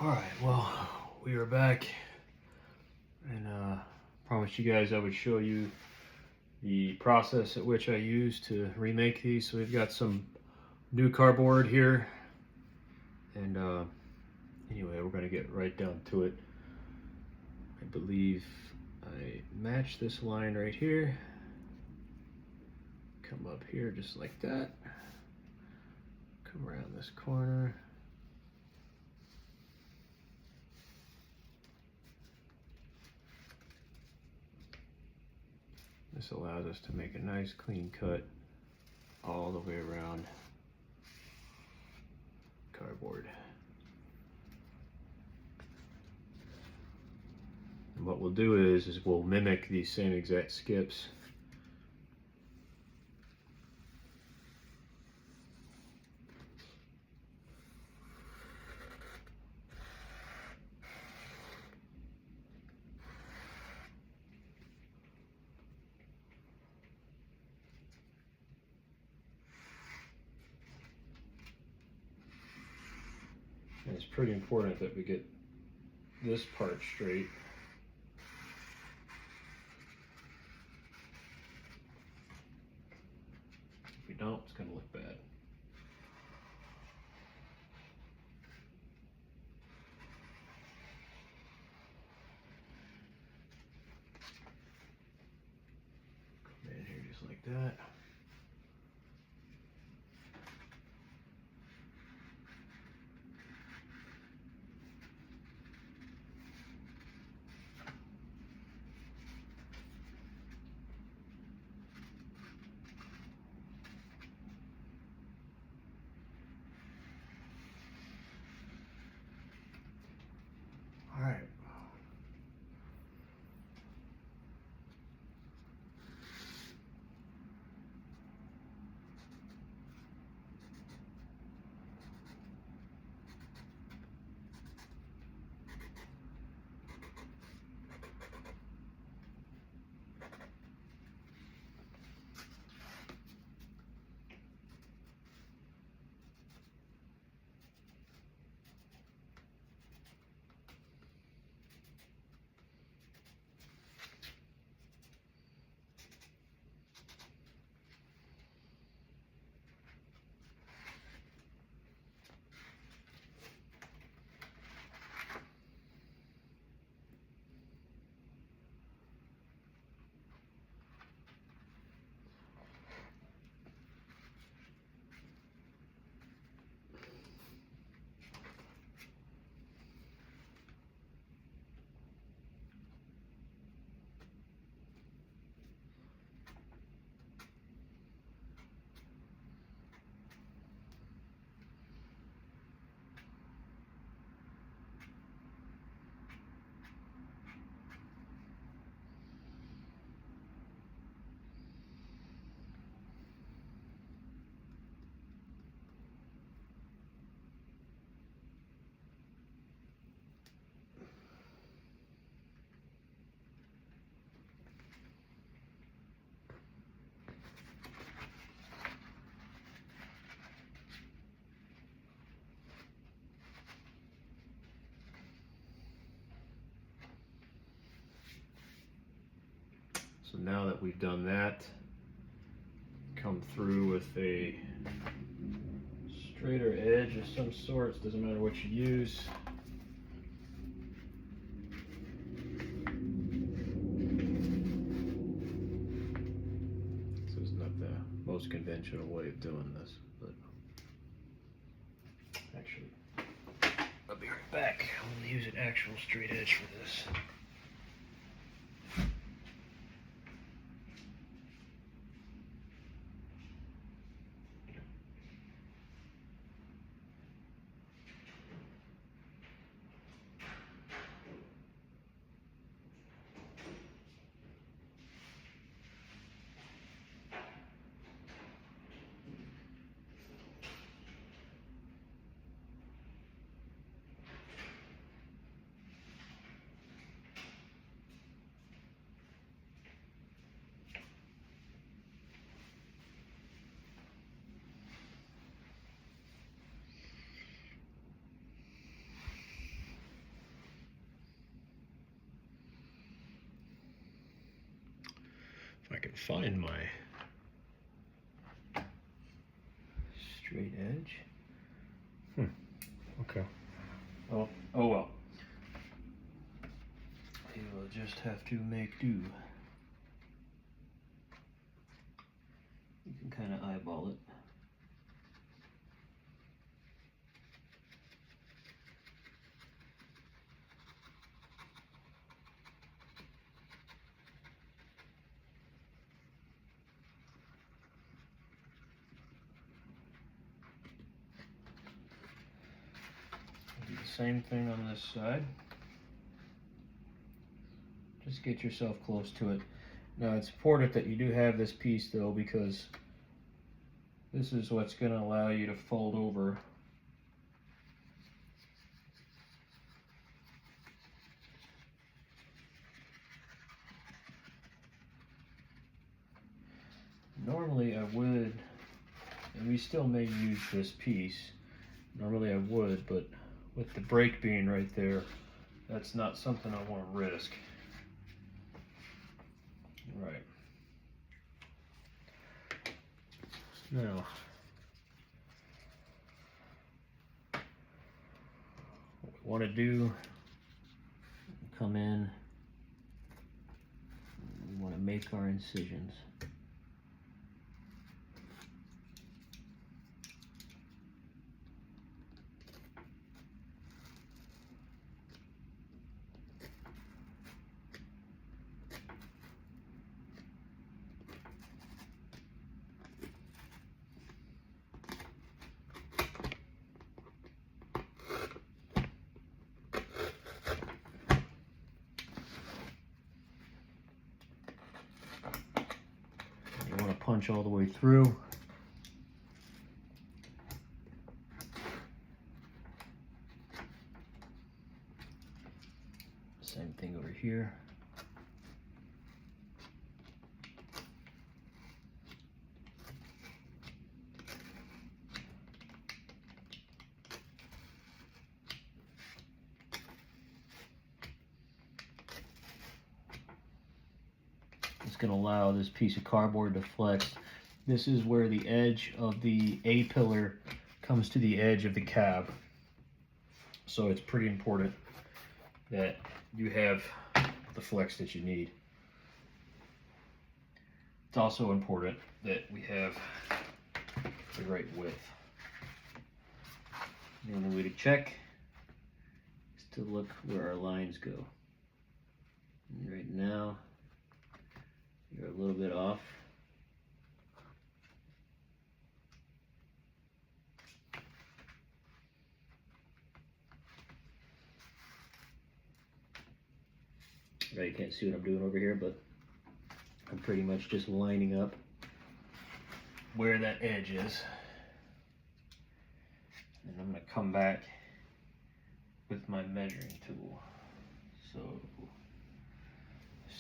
All right, well, we are back, and promised you guys I would show you the process at which I use to remake these. So we've got some new cardboard here, and anyway, we're going to get right down to it. I believe I match this line right here, come up here just like that, come around this corner. This allows us to make a nice clean cut all the way around cardboard. And what we'll do is we'll mimic these same exact skips. And it's pretty important that we get this part straight. If we don't, it's going to look bad. Come in here just like that. All right. So now that we've done that, come through with a straighter edge of some sorts, doesn't matter what you use. This is not the most conventional way of doing this, but actually, I'll be right back. I'm going to use an actual straight edge for this. find my straight edge. Okay. Oh well. You will just have to make do. You can kind of eyeball it. Do the same thing on this side. Just get yourself close to it. Now it's important that you do have this piece though, because this is what's going to allow you to fold over normally I would, and we still may use this piece, normally I would, but with the break being right there, that's not something I want to risk. Right. Now, what we want to do, come in, we want to make our incisions. Punch all the way through. Same thing over here. It's going to allow this piece of cardboard to flex. This is where the edge of the A-pillar comes to the edge of the cab. So it's pretty important that you have the flex that you need. It's also important that we have the right width. The only way to check is to look where our lines go. And right now, you're a little bit off. Right, you can't see what I'm doing over here, but I'm pretty much just lining up where that edge is. And I'm going to come back with my measuring tool. So,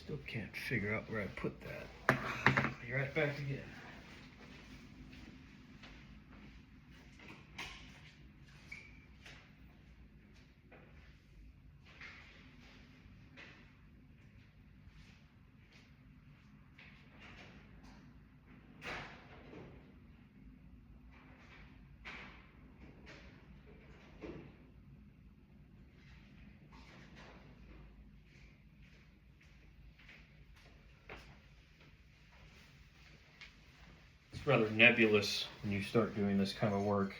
still can't figure out where I put that. Be right back again. It's rather nebulous when you start doing this kind of work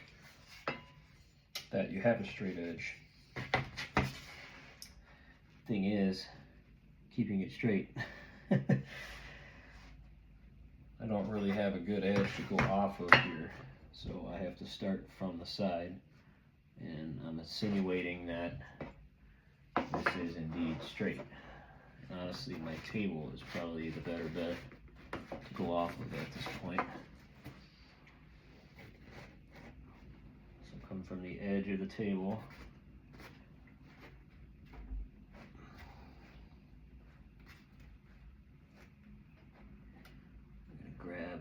that you have a straight edge. Thing is, keeping it straight. I don't really have a good edge to go off of here, so I have to start from the side, and I'm insinuating that this is indeed straight. Honestly, my table is probably the better bet to go off of at this point. So come from the edge of the table. I'm going to grab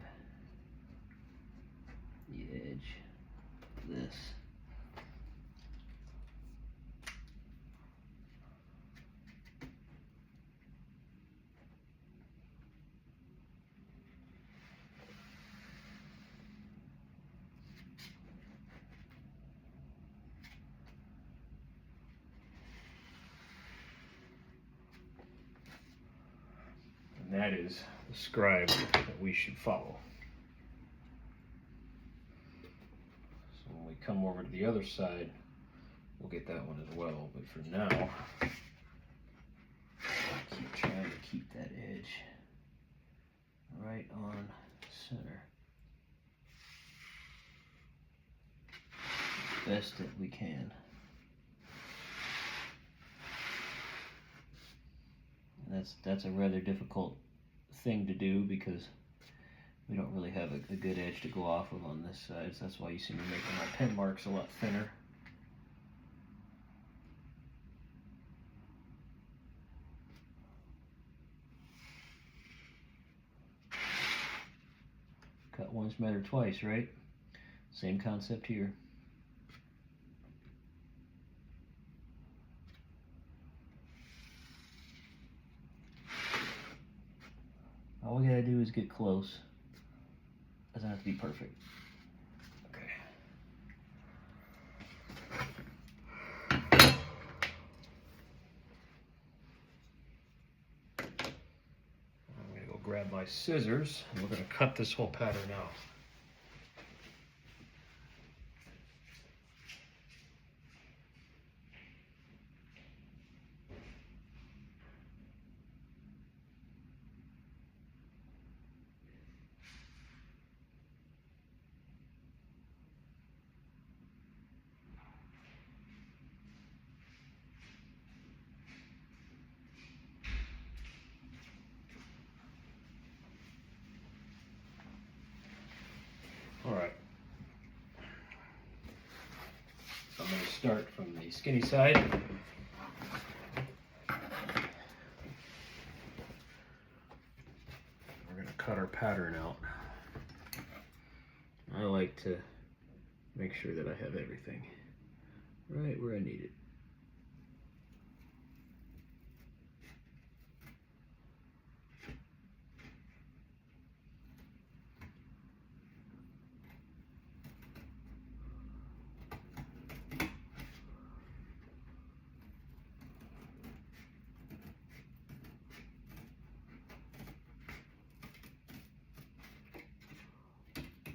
the edge of this. side is the scribe that we should follow. So when we come over to the other side, we'll get that one as well. But for now, keep trying to keep that edge right on center. Best that we can. And that's a rather difficult thing to do because we don't really have a good edge to go off of on this side. So that's why you see me making my pen marks a lot thinner. Cut once, matter twice, right? Same concept here. All we gotta do is get close. Doesn't have to be perfect. Okay. I'm gonna go grab my scissors and we're gonna cut this whole pattern out. All right. So I'm going to start from the skinny side. We're going to cut our pattern out. I like to make sure that I have everything right where I need it.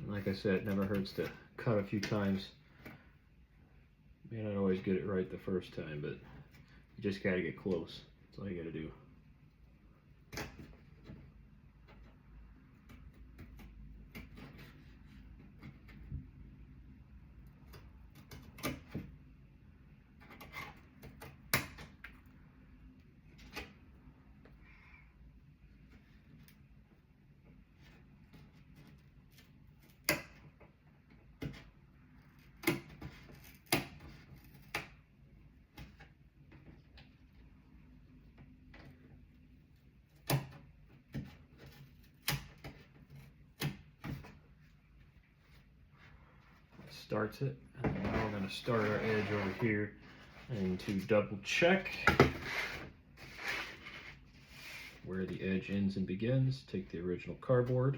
Like I said, it never hurts to cut a few times. May not always get it right the first time, but you just gotta get close. That's all you gotta do. Starts it, and now we're going to start our edge over here, and to double check where the edge ends and begins, take the original cardboard,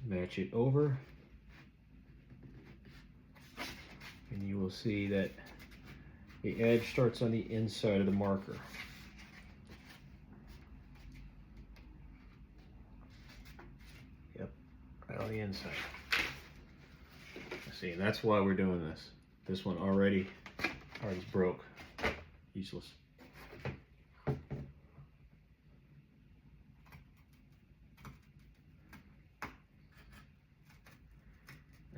match it over, and you will see that the edge starts on the inside of the marker. Yep, right on the inside. See, and that's why we're doing this. This one already broke. Useless.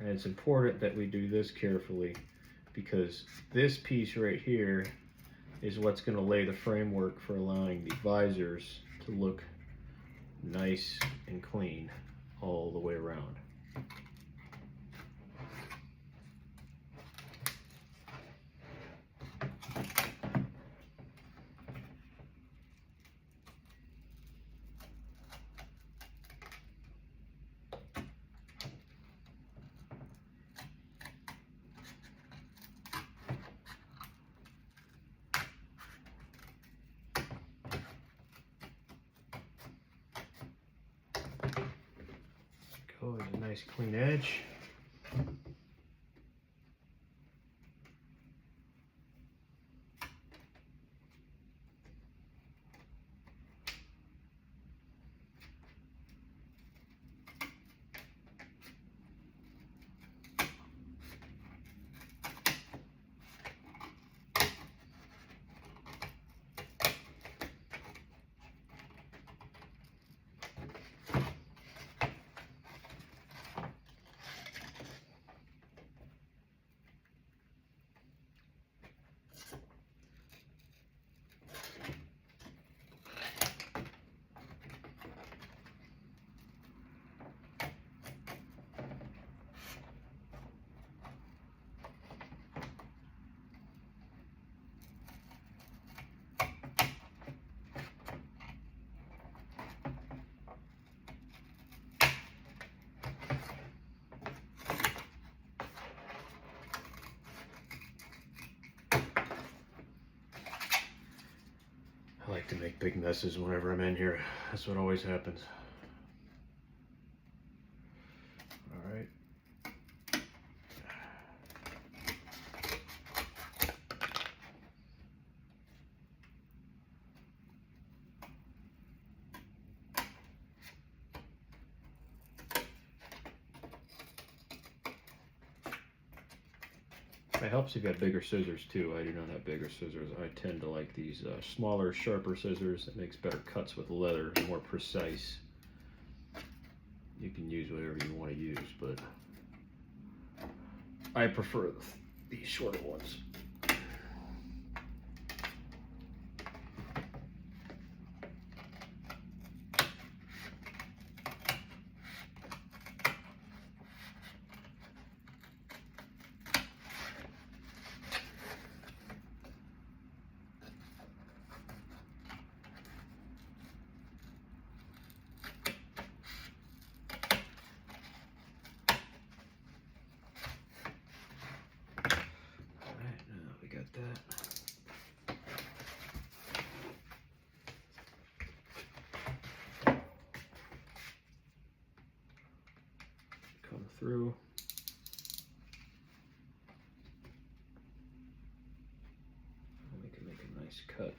And it's important that we do this carefully because this piece right here is what's going to lay the framework for allowing the visors to look nice and clean all the way around. Go, there's a nice clean edge. I like to make big messes whenever I'm in here. That's what always happens. All right. It helps if you have bigger scissors too. I do not have bigger scissors. I tend to like these smaller, sharper scissors. It makes better cuts with leather, more precise. You can use whatever you want to use, but I prefer these shorter ones. That. Come through. And we can make a nice cut.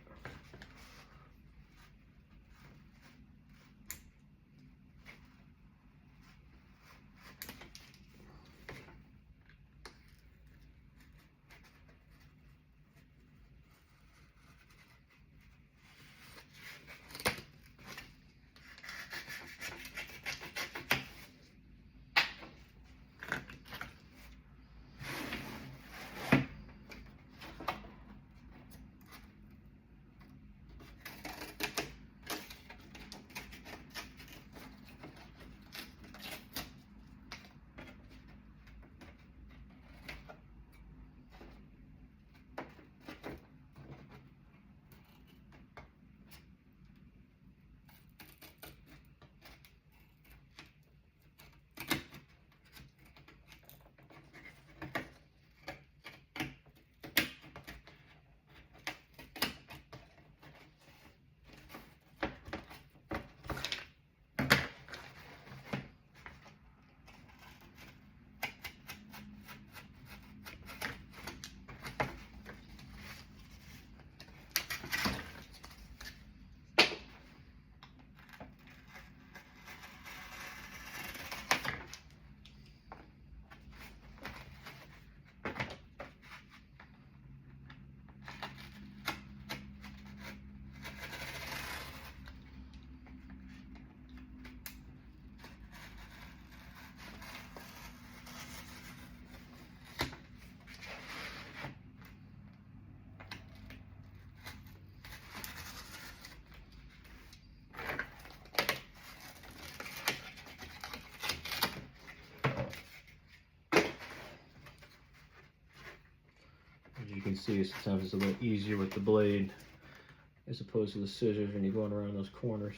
As you can see, sometimes it's a little easier with the blade as opposed to the scissors when you're going around those corners.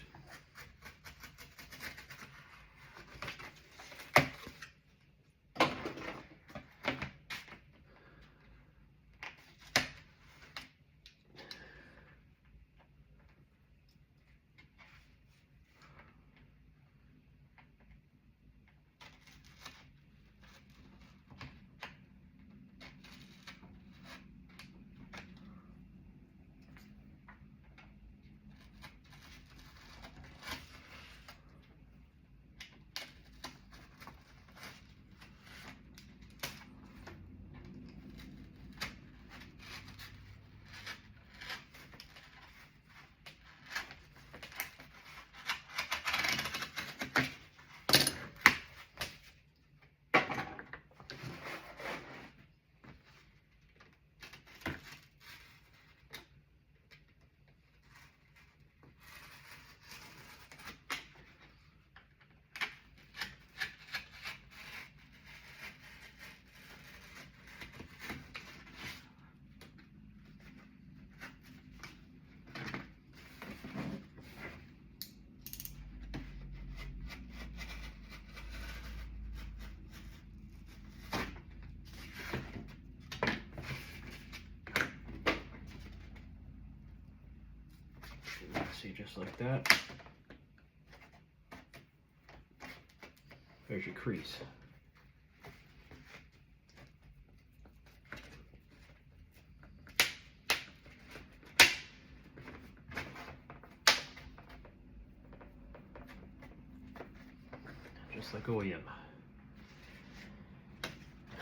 See, just like that. There's your crease. Just like OEM.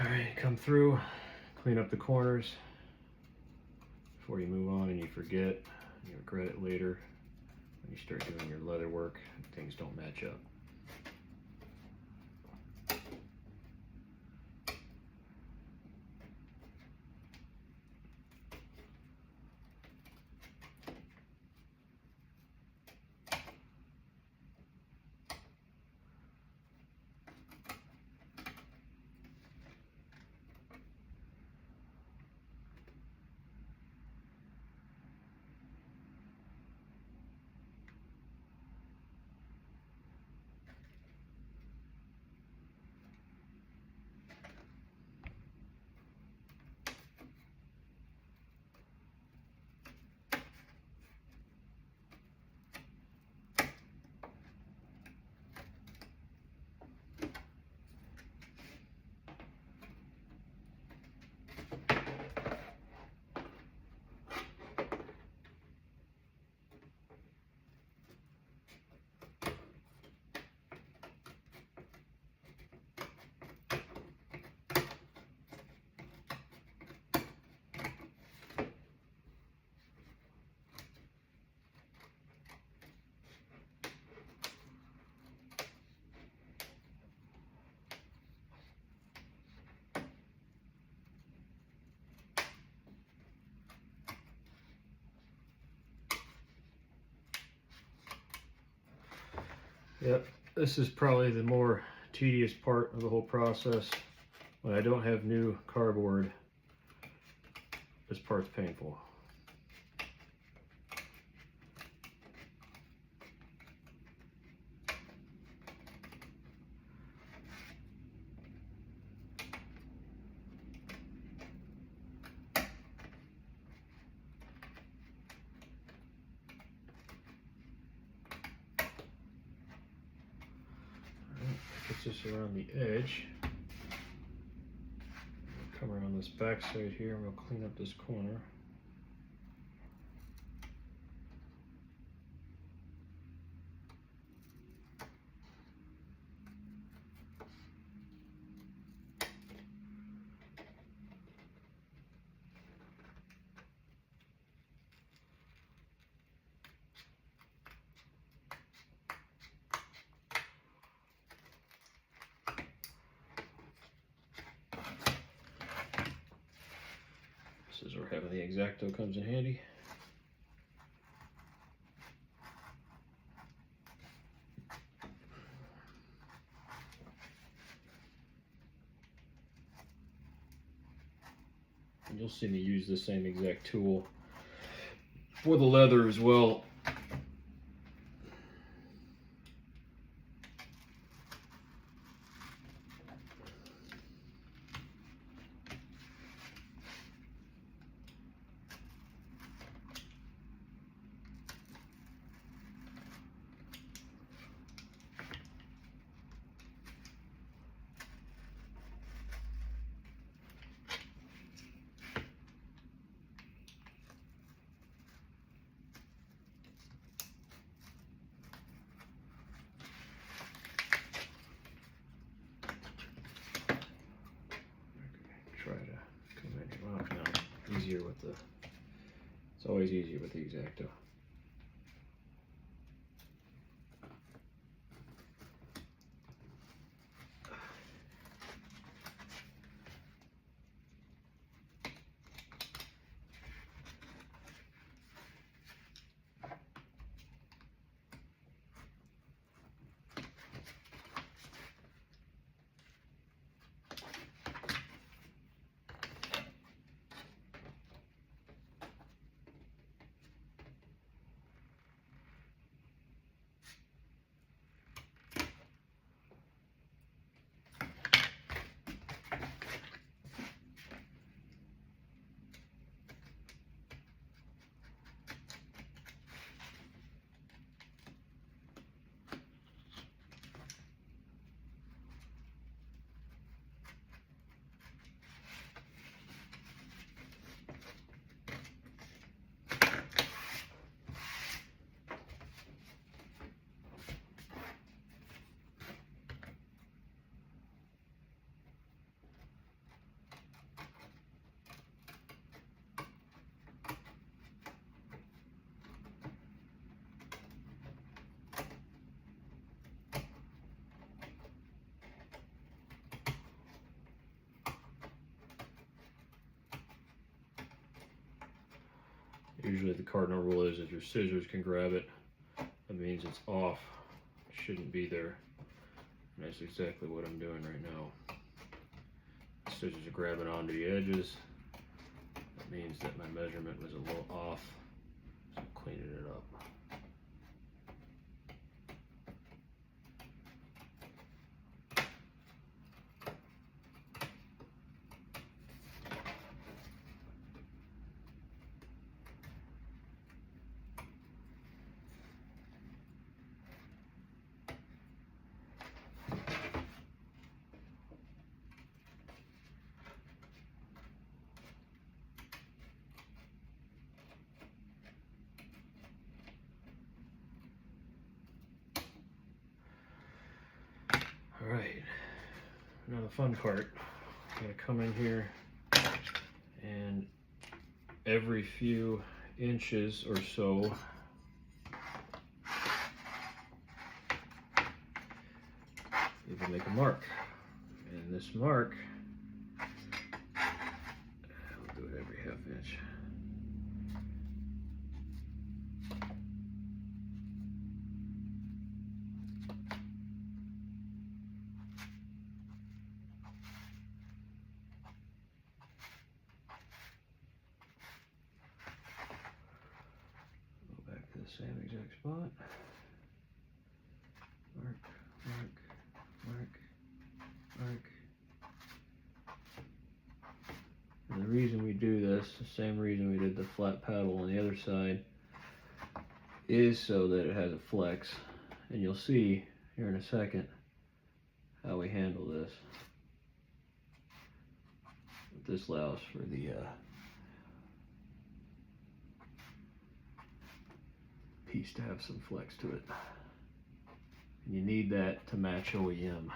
Alright, come through, clean up the corners before you move on and you forget, you regret it later when you start doing your leather work, things don't match up. Yep, this is probably the more tedious part of the whole process. When I don't have new cardboard, this part's painful. Get this around the edge. Come around this back side here and we'll clean up this corner. This is where having the X-Acto comes in handy. And you'll see me use the same exact tool for the leather as well. Try to come in here. Well, no, easier with the, it's always easier with the X-Acto. Usually the cardinal rule is if your scissors can grab it, that means it's off. It shouldn't be there. And that's exactly what I'm doing right now. The scissors are grabbing onto the edges. That means that my measurement was a little off. So I'm cleaning it up. All right, now the fun part. I'm gonna come in here and every few inches or so you can make a mark. And this mark, we'll do it every half inch. Same exact spot. Mark, mark, mark, mark. And the reason we do this, the same reason we did the flat paddle on the other side, is so that it has a flex. And you'll see here in a second how we handle this. This allows for the piece to have some flex to it. And you need that to match OEM.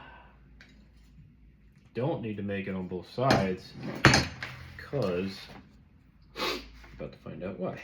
Don't need to make it on both sides because you're about to find out why.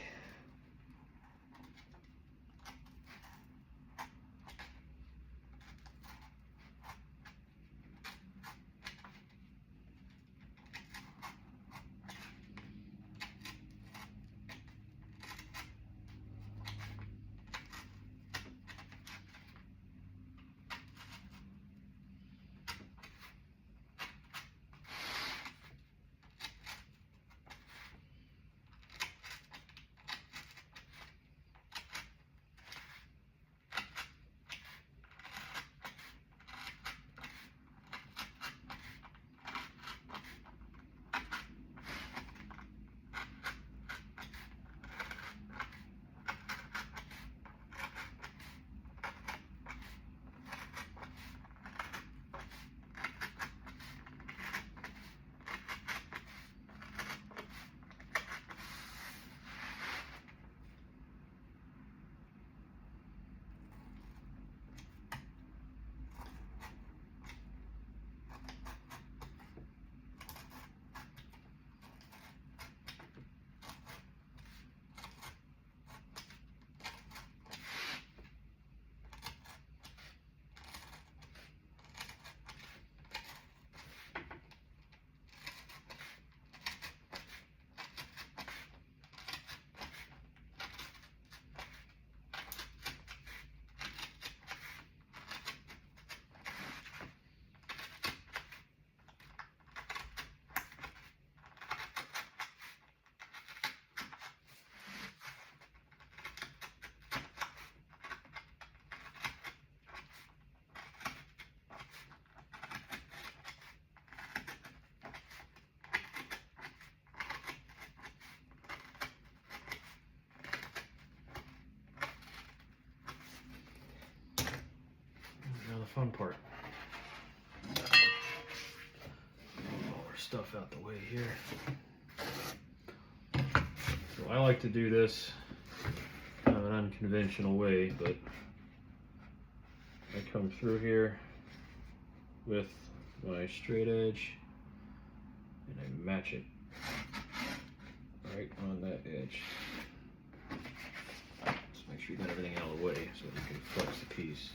Now the fun part. All our stuff out the way here. So I like to do this kind of an unconventional way, but I come through here with my straight edge and I match it right on that edge. Just make sure you got everything out of the way so you can flex the piece.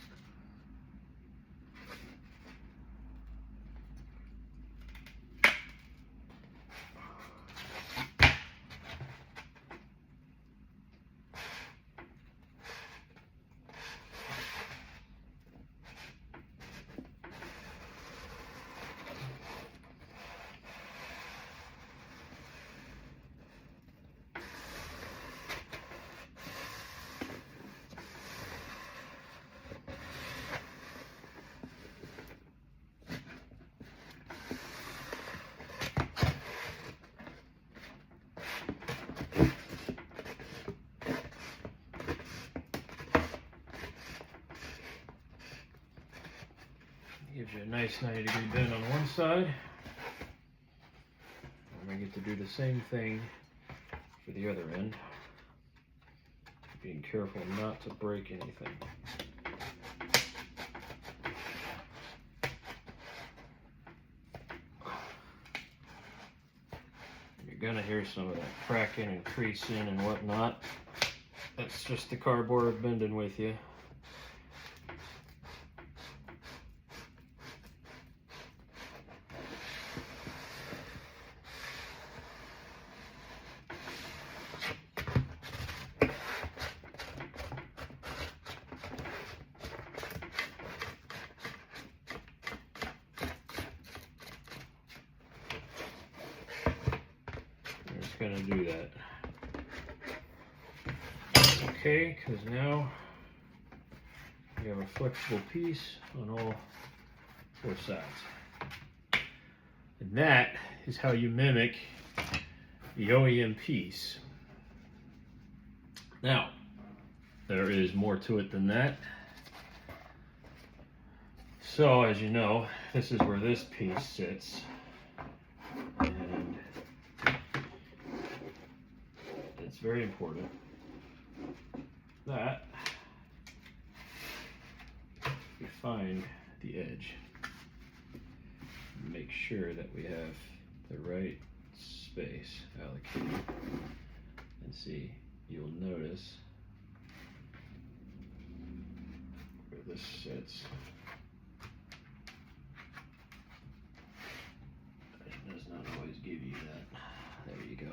nice 90-degree bend on one side. And I get to do the same thing for the other end. Being careful not to break anything. You're gonna hear some of that cracking and creasing and whatnot. That's just the cardboard bending with you. Gonna do that. Okay, because now you have a flexible piece on all four sides. And that is how you mimic the OEM piece. Now, there is more to it than that. So, as you know, this is where this piece sits. And it's very important that we find the edge. Make sure that we have the right space allocated. And see, you'll notice where this sits. It does not always give you that. There you go.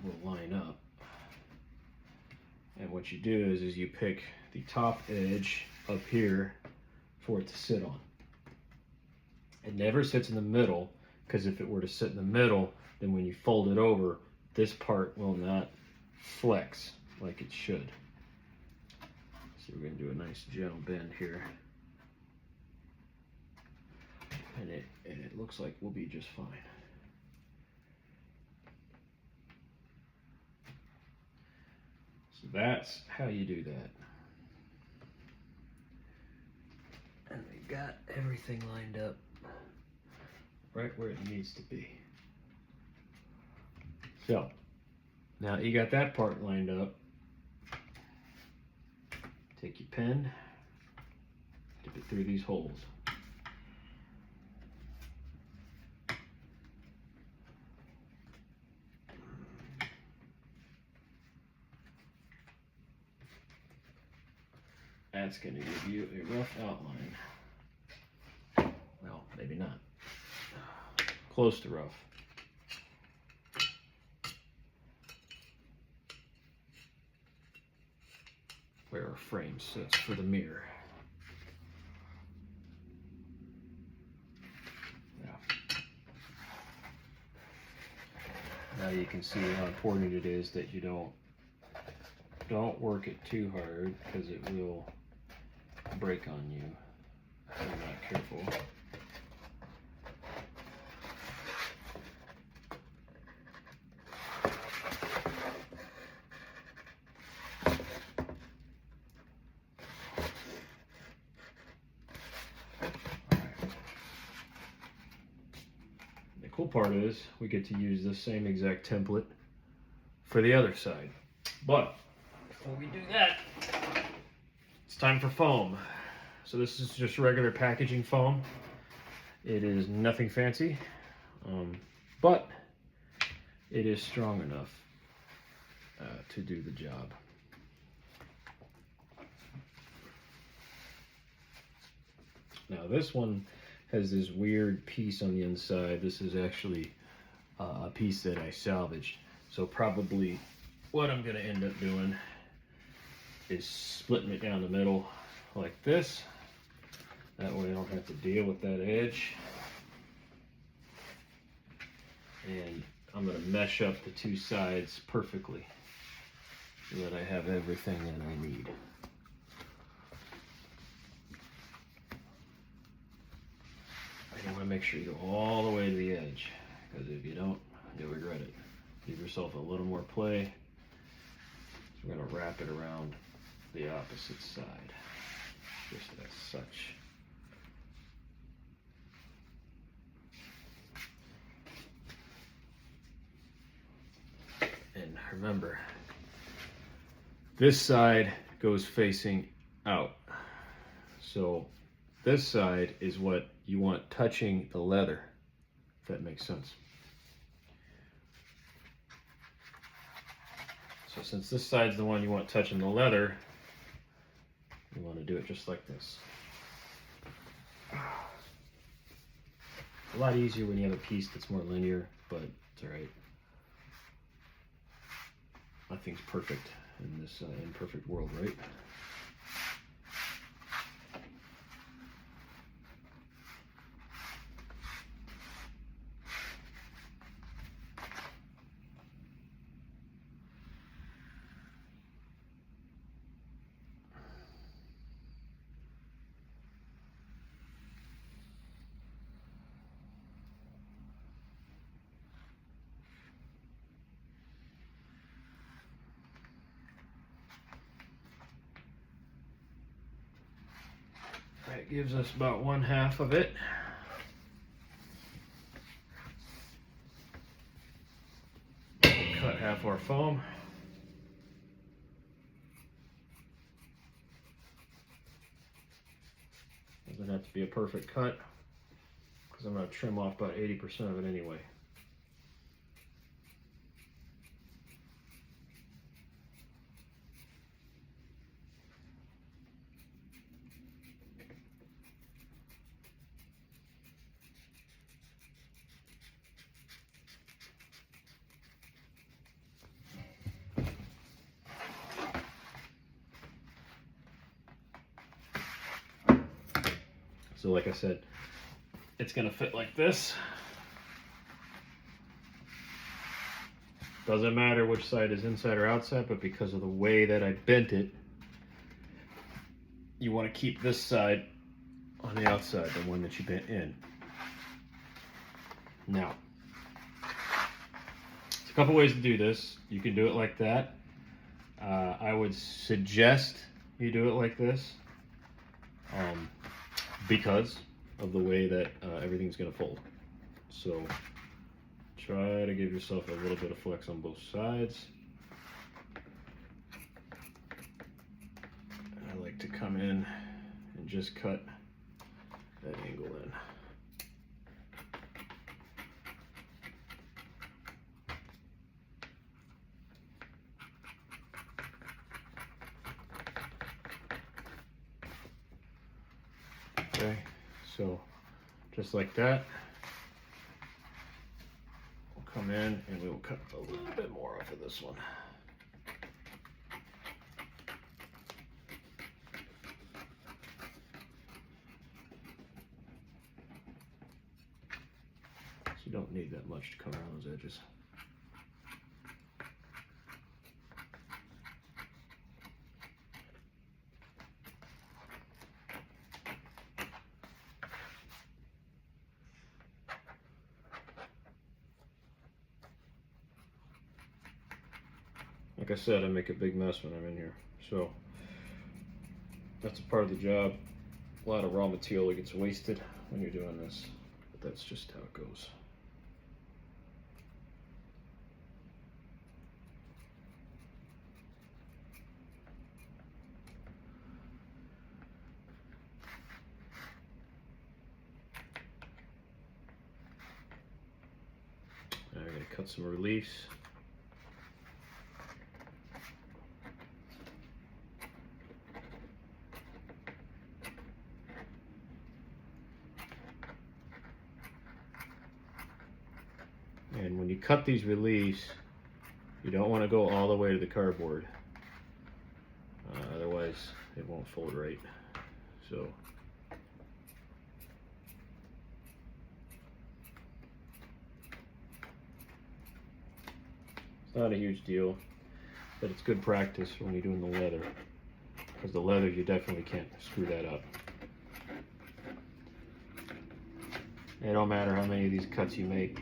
Will line up, and what you do is you pick the top edge up here for it to sit on. It never sits in the middle, because if it were to sit in the middle, then when you fold it over, this part will not flex like it should. So we're going to do a nice gentle bend here, and it looks like we'll be just fine. So that's how you do that. And we've got everything lined up right where it needs to be. So, now that you got that part lined up, take your pen, dip it through these holes. That's going to give you a rough outline. Well, maybe not. Close to rough. Where our frame sits for the mirror. Yeah. Now you can see how important it is that you don't work it too hard, because it will break on you if you're not careful. The cool part is we get to use the same exact template for the other side. But before we do that, it's time for foam. So this is just regular packaging foam. It is nothing fancy, but it is strong enough to do the job. Now this one has this weird piece on the inside. This is actually a piece that I salvaged. So probably what I'm gonna end up doing is splitting it down the middle like this. That way I don't have to deal with that edge. And I'm gonna mesh up the two sides perfectly so that I have everything that I need. You want to make sure you go all the way to the edge, because if you don't, you'll regret it. Give yourself a little more play. So we're going to wrap it around the opposite side. just as such. And remember, this side goes facing out. So this side is what you want touching the leather, if that makes sense. So since this side's the one you want touching the leather, you want to do it just like this. It's a lot easier when you have a piece that's more linear, but it's all right. Nothing's perfect in this imperfect world, right? That gives us about 1/2 of it. We'll cut half our foam. Doesn't have to be a perfect cut, because I'm going to trim off about 80% of it anyway. So like I said, it's going to fit like this. Doesn't matter which side is inside or outside, but because of the way that I bent it, you want to keep this side on the outside, the one that you bent in. Now, there's a couple ways to do this. You can do it like that. I would suggest you do it like this. Because of the way that everything's going to fold. So try to give yourself a little bit of flex on both sides. I like to come in and just cut that angle in. Okay, so just like that, we'll come in and we will cut a little bit more off of this one. So you don't need that much to come around those edges. Like I said, I make a big mess when I'm in here, so that's a part of the job. A lot of raw material gets wasted when you're doing this, but that's just how it goes. Now I'm going to cut some reliefs. And when you cut these reliefs, you don't want to go all the way to the cardboard. Otherwise, it won't fold right. So, it's not a huge deal, but it's good practice when you're doing the leather. Because the leather, you definitely can't screw that up. It don't matter how many of these cuts you make.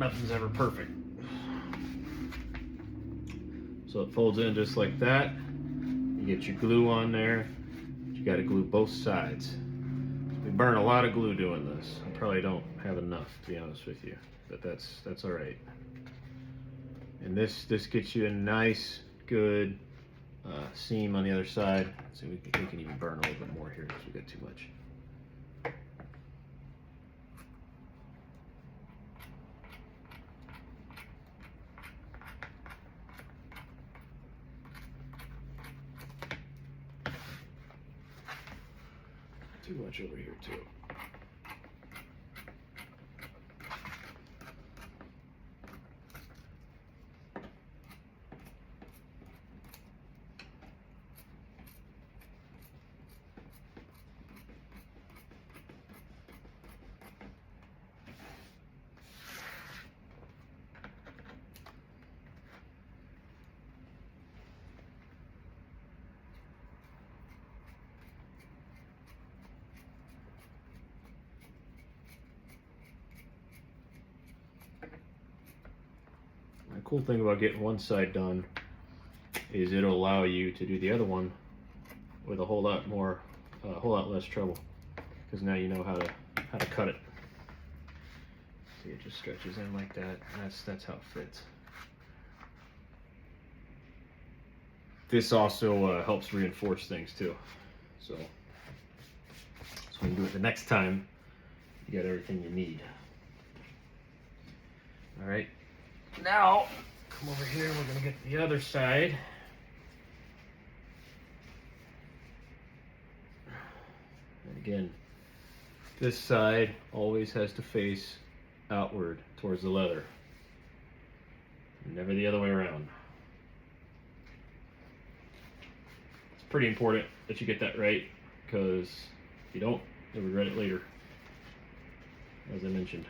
nothing's ever perfect. So it folds in just like that. You get your glue on there. You got to glue both sides. We burn a lot of glue doing this. I probably don't have enough, to be honest with you, but that's all right. And this gets you a nice, good seam on the other side. So we can even burn a little bit more here because we got too much. Too much over here too. The cool thing about getting one side done is it'll allow you to do the other one with a whole lot less trouble, because now you know how to cut it. See, it just stretches in like that. That's how it fits. This also helps reinforce things too. So when you do it the next time, you got everything you need. All right. Now, come over here, we're going to get the other side. And again, this side always has to face outward towards the leather. Never the other way around. It's pretty important that you get that right, because if you don't, you'll regret it later, as I mentioned.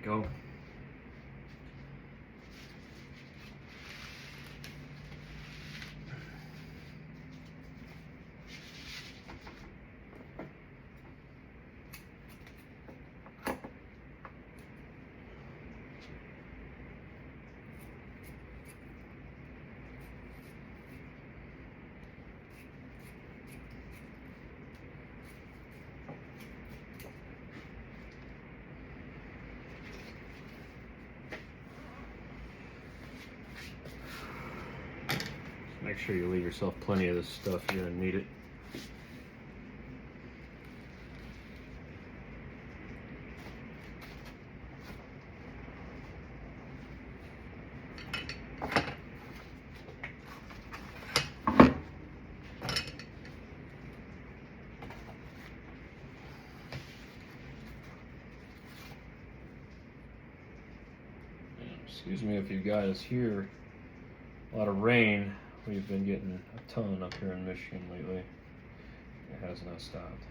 Go. Make sure you leave yourself plenty of this stuff. You're going to need it. Excuse me if you guys hear a lot of rain. We've been getting a ton up here in Michigan lately. It has not stopped.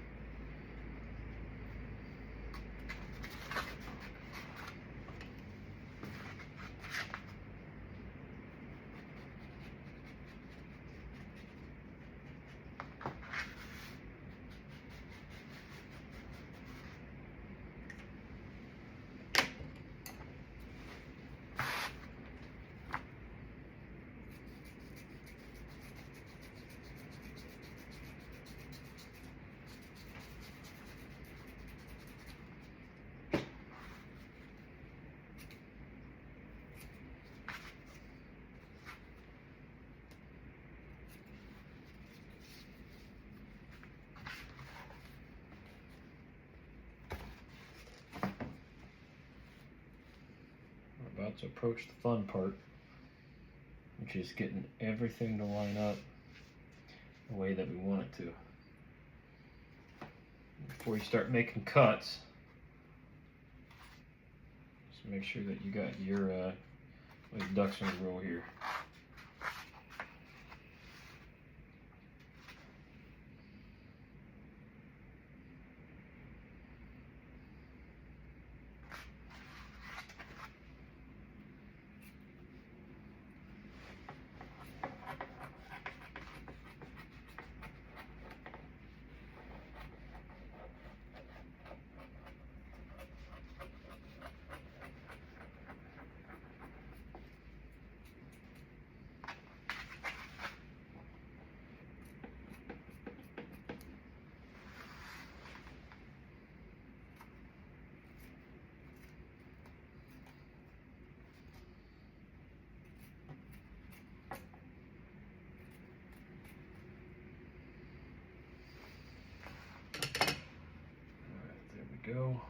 about to approach the fun part, which is getting everything to line up the way that we want it to. Before you start making cuts, just make sure that you got your like ducks in a row here. Go.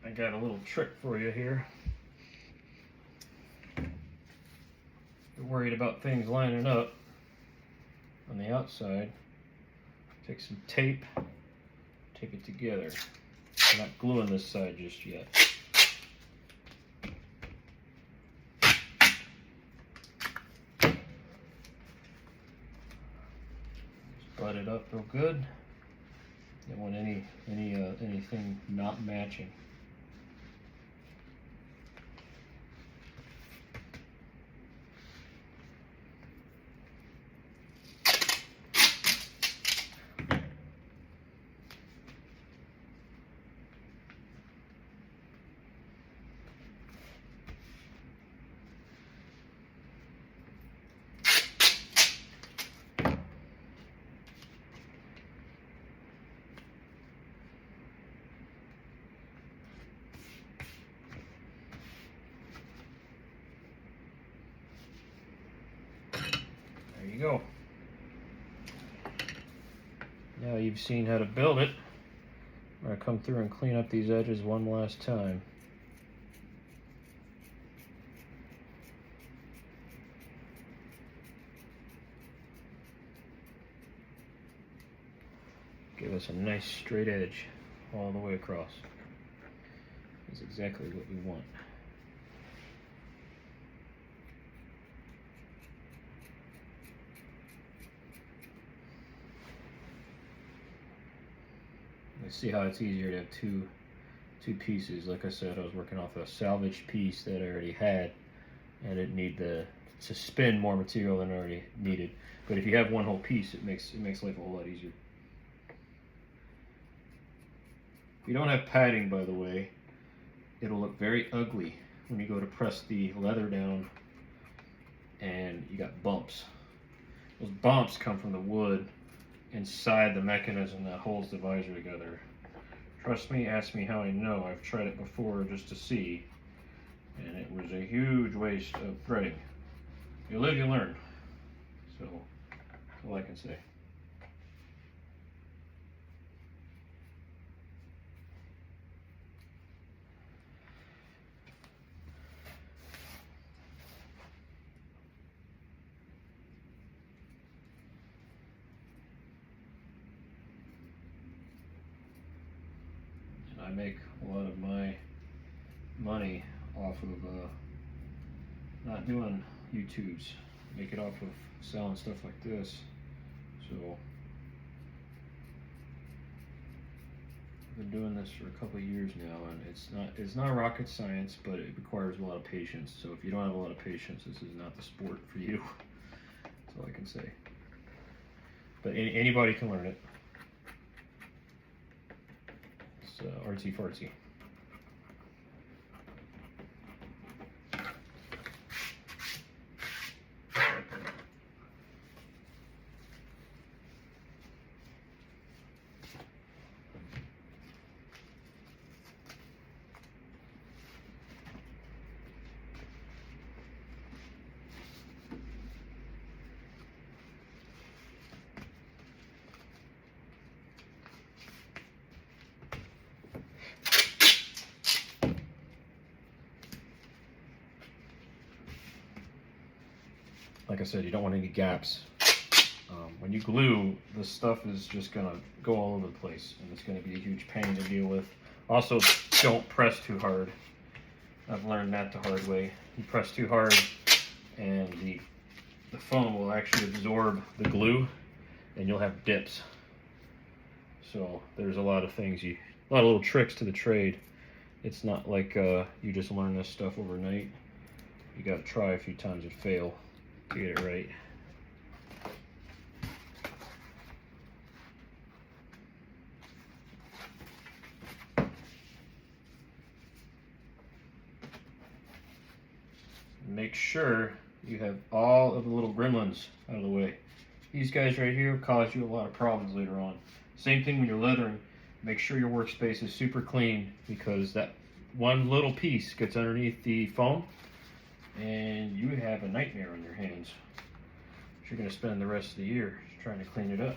I got a little trick for you here. You're worried about things lining up on the outside. Take some tape, tape it together. I'm not gluing this side just yet. Just butt it up real good. Don't want anything not matching. There you go. Now you've seen how to build it. I'm going to come through and clean up these edges one last time. Give us a nice straight edge all the way across. That's exactly what we want. See how it's easier to have two pieces. Like I said, I was working off a salvaged piece that I already had, and I didn't need to spend more material than I already needed. But if you have one whole piece, it makes life a whole lot easier. If you don't have padding, by the way, it'll look very ugly when you go to press the leather down and you got bumps. Those bumps come from the wood inside the mechanism that holds the visor together. Trust me, ask me how I know. I've tried it before just to see, and it was a huge waste of threading. You live, you learn. So, that's all I can say. I make a lot of my money off of not doing YouTubes. Make it off of selling stuff like this. So I've been doing this for a couple of years now, and it's not rocket science, but it requires a lot of patience. So if you don't have a lot of patience, this is not the sport for you. That's all I can say. But anybody can learn it. Artsy fartsy. like I said, you don't want any gaps. When you glue, this stuff is just gonna go all over the place, and it's gonna be a huge pain to deal with. Also, don't press too hard. I've learned that the hard way. You press too hard, and the foam will actually absorb the glue, and you'll have dips. So there's a lot of things, a lot of little tricks to the trade. It's not like you just learn this stuff overnight. You gotta try a few times and fail to get it right. Make sure you have all of the little gremlins out of the way. These guys right here will cause you a lot of problems later on. Same thing when you're leathering. Make sure your workspace is super clean, because that one little piece gets underneath the foam and you have a nightmare on your hands. You're going to spend the rest of the year trying to clean it up.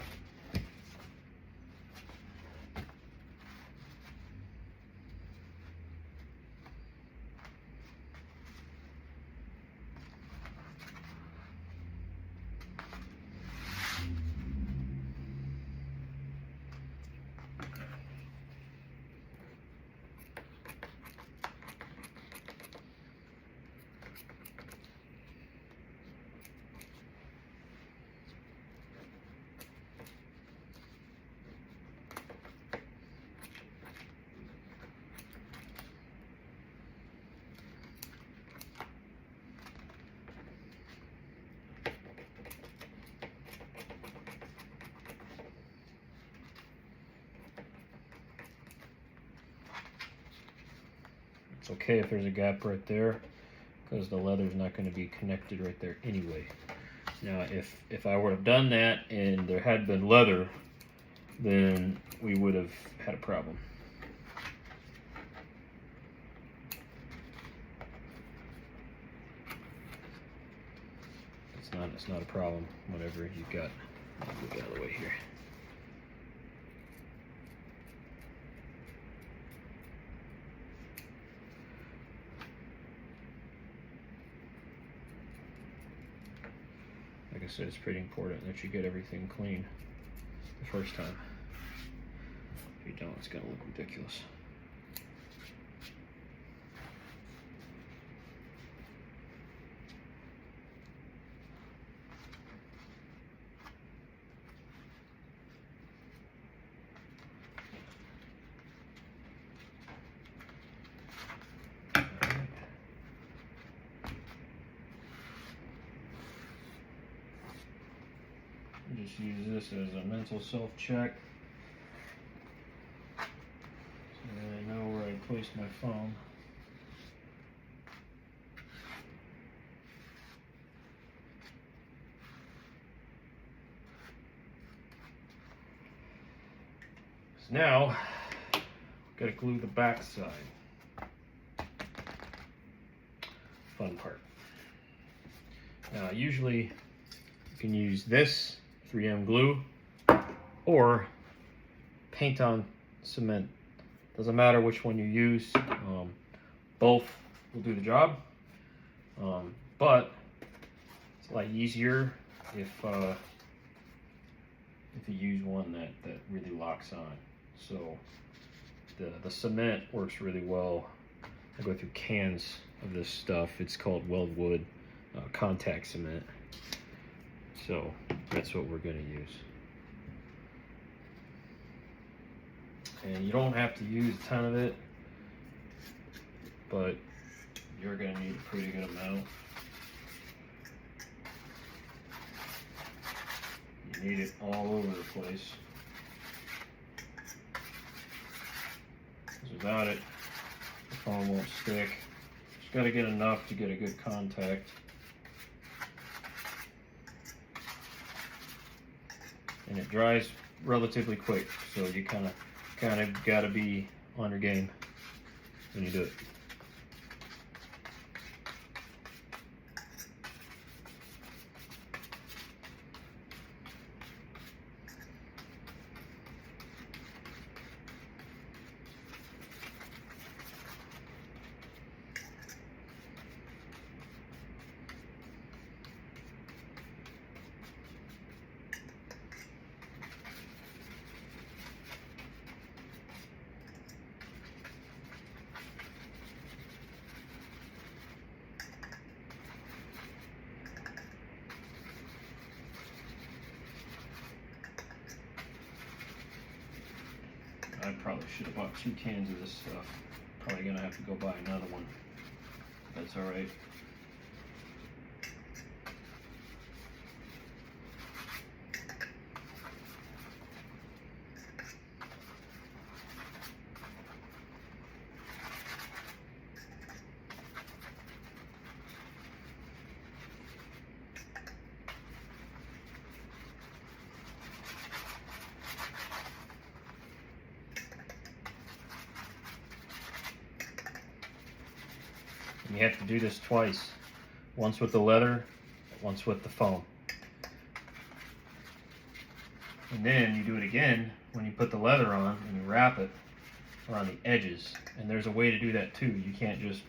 It's okay if there's a gap right there, because the leather's not going to be connected right there anyway. Now, if I would have done that and there had been leather, then we would have had a problem. It's not a problem whenever you've got, I'll move it out of the way here. Like I said, it's pretty important that you get everything clean the first time. If you don't, it's going to look ridiculous. Just use this as a mental self-check, so that I know where I placed my foam. So now, got to glue the back side. Fun part. Now, usually you can use this 3M glue or paint on cement. Doesn't matter which one you use. Both will do the job. But it's a lot easier if you use one that really locks on. So the cement works really well. I go through cans of this stuff. It's called Weldwood contact cement. So that's what we're going to use. And you don't have to use a ton of it, but you're going to need a pretty good amount. You need it all over the place. Because without it, the foam won't stick. Just got to get enough to get a good contact. And it dries relatively quick, so you kind of got to be on your game when you do it. I probably should have bought 2 cans of this stuff. Probably gonna have to go buy another one. That's all right. And you have to do this twice. Once with the leather, once with the foam. And then you do it again when you put the leather on and you wrap it around the edges. And there's a way to do that too. You can't just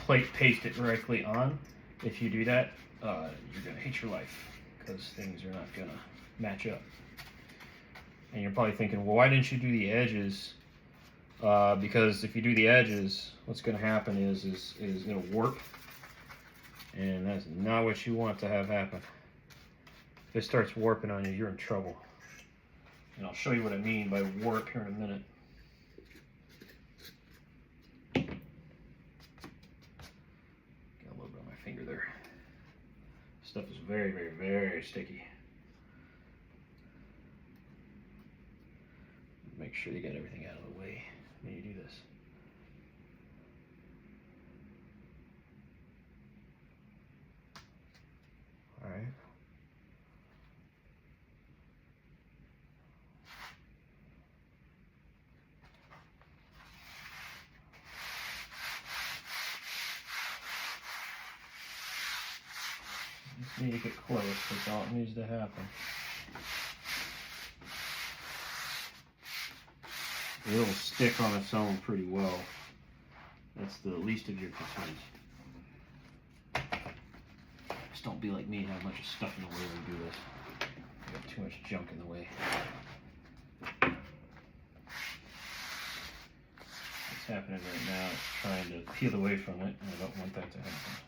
paste it directly on. If you do that, you're gonna hate your life because things are not gonna match up. And you're probably thinking, well, why didn't you do the edges? Because if you do the edges, what's going to happen is it'll warp, and that's not what you want to have happen. If it starts warping on you, you're in trouble. And I'll show you what I mean by warp here in a minute. Got a little bit on my finger there. Stuff is very, very, very sticky. Make sure you get everything out of the way when you do this. All right. Just need to get close, that's all it needs to happen. It'll stick on its own pretty well. That's the least of your concerns. Just don't be like me and have a bunch of stuff in the way when you do this. You got too much junk in the way. What's happening right now is trying to peel away from it, and I don't want that to happen.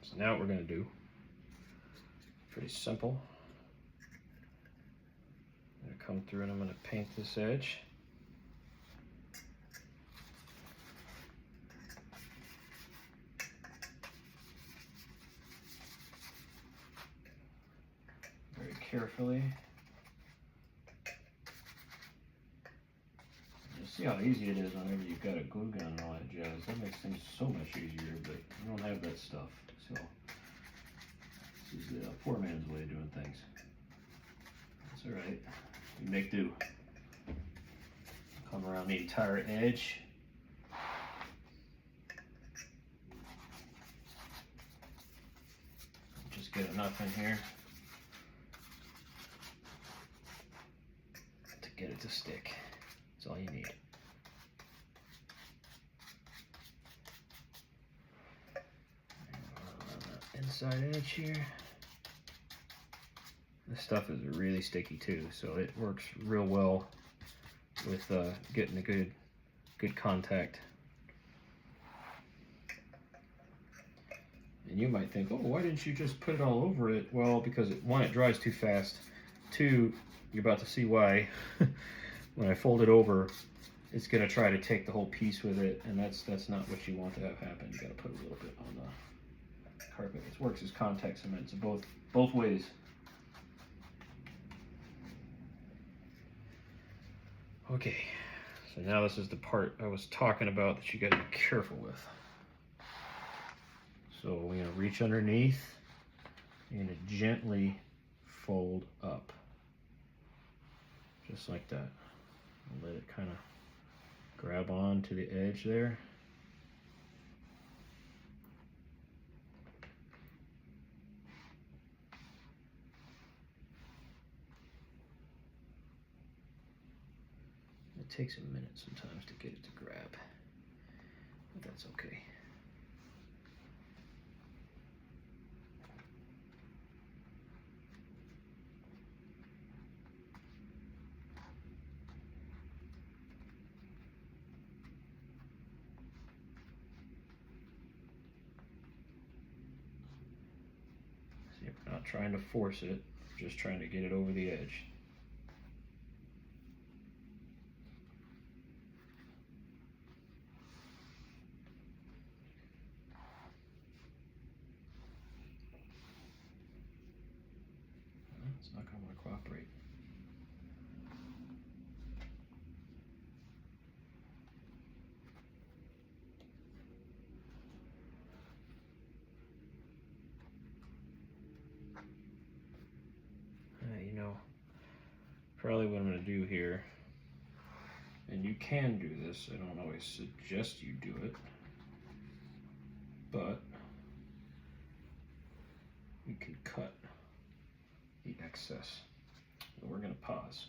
So now what we're going to do, pretty simple. I'm going to come through and I'm going to paint this edge. Very carefully. You see how easy it is whenever you've got a glue gun and all that jazz. That makes things so much easier, but you don't have that stuff. So this is the poor man's way of doing things. That's all right. We make do. Come around the entire edge. Just get enough in here to get it to stick. That's all you need. Inside edge here. This stuff is really sticky too, so it works real well with getting a good contact. And you might think, oh, why didn't you just put it all over it? Well, because one, it dries too fast. Two, you're about to see why. When I fold it over, it's gonna try to take the whole piece with it, and that's not what you want to have happen. You gotta put a little bit on the carpet. It works as contact cement, so both ways. Okay, so now this is the part I was talking about that you gotta be careful with. So we're gonna reach underneath, you're gonna gently fold up, just like that. Let it kind of grab on to the edge there. It takes a minute sometimes to get it to grab. but that's okay. See, we're not trying to force it, we're just trying to get it over the edge. It's not going to want to cooperate. You know, probably what I'm going to do here, and you can do this, I don't always suggest you do it, but we can cut the excess. So we're going to pause.